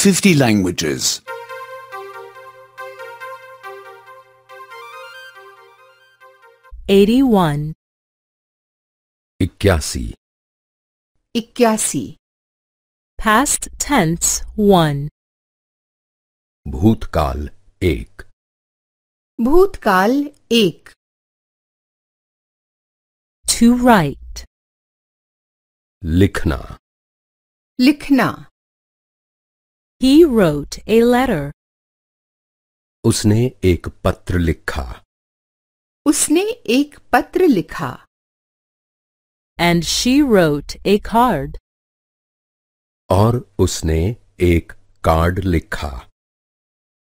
50 languages. 81. 81. 81. Past tense 1. भूतकाल 1. भूतकाल 1. To write. लिखना. लिखना. He wrote a letter. उसने एक पत्र लिखा. उसने एक पत्र लिखा. And she wrote a card. और उसने एक कार्ड लिखा.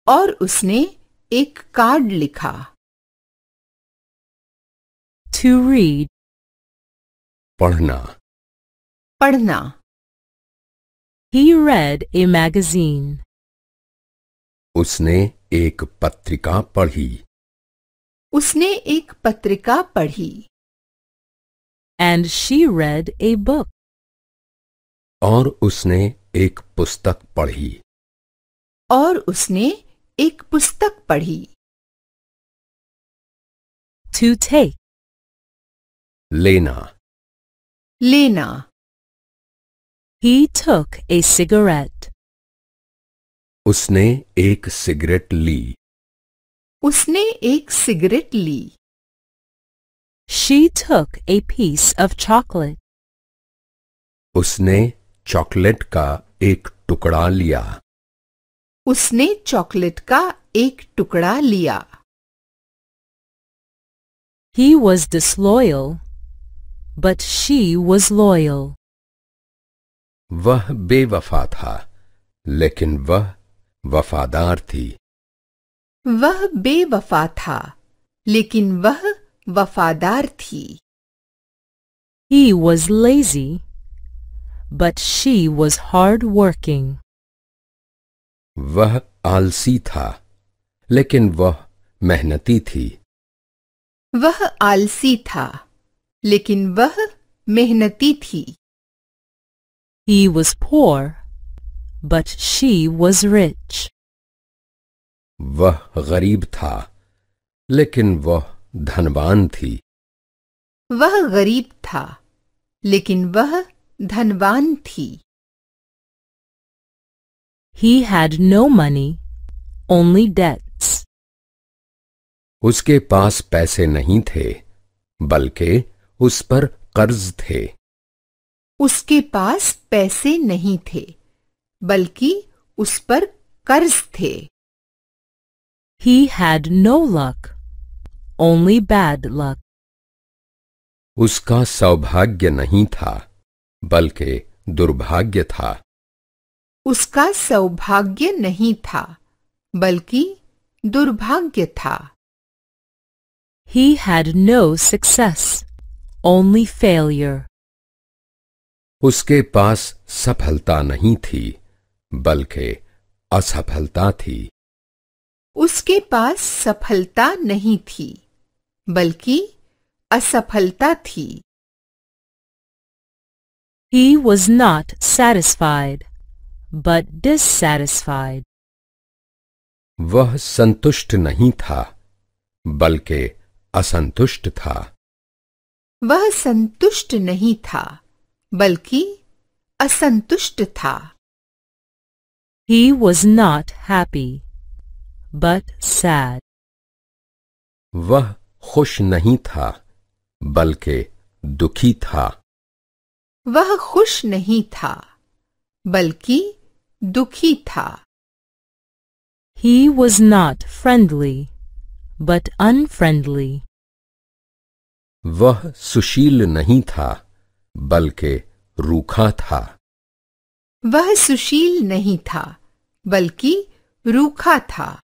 और उसने एक कार्ड लिखा. To read. पढ़ना. पढ़ना. He read a magazine. उसने एक पत्रिका पढ़ी. उसने एक पत्रिका पढ़ी. And she read a book. और उसने एक पुस्तक पढ़ी. और उसने एक पुस्तक पढ़ी. To take. लेना. लेना. He took a cigarette. उसने एक सिगरेट ली. उसने एक सिगरेट ली. She took a piece of chocolate. उसने चॉकलेट का एक टुकड़ा लिया. उसने चॉकलेट का एक टुकड़ा लिया. He was disloyal, but she was loyal. वह बेवफा था, लेकिन वह वफादार थी. वह बेवफा था, लेकिन वह वफादार थी. He was lazy, but she was hard-working. वह आलसी था, लेकिन वह मेहनती थी. वह आलसी था, लेकिन वह मेहनती थी. He was poor, but she was rich. वह गरीब था, लेकिन वह धनवान थी. वह गरीब था, लेकिन वह धनवान थी. He had no money, only debts. उसके पास पैसे नहीं थे, बल्कि उस पर कर्ज थे. उसके पास पैसे नहीं थे, बल्कि उस पर कर्ज थे. He had no luck, only bad luck. उसका सौभाग्य नहीं था, बल्कि दुर्भाग्य था. उसका सौभाग्य नहीं था, बल्कि दुर्भाग्य था. He had no success, only failure. उसके पास सफलता नहीं थी, बल्कि असफलता थी. उसके पास सफलता नहीं थी, बल्कि असफलता थी. He was not satisfied, but dissatisfied. वह संतुष्ट नहीं था, बल्कि असंतुष्ट था. वह संतुष्ट नहीं था, बल्कि असंतुष्ट था. He was not happy, but sad. वह खुश नहीं था, बल्कि दुखी था. वह खुश नहीं था, बल्कि दुखी था. He was not friendly, but unfriendly. वह सुशील नहीं था, बल्कि रूखा था. वह सुशील नहीं था, बल्कि रूखा था.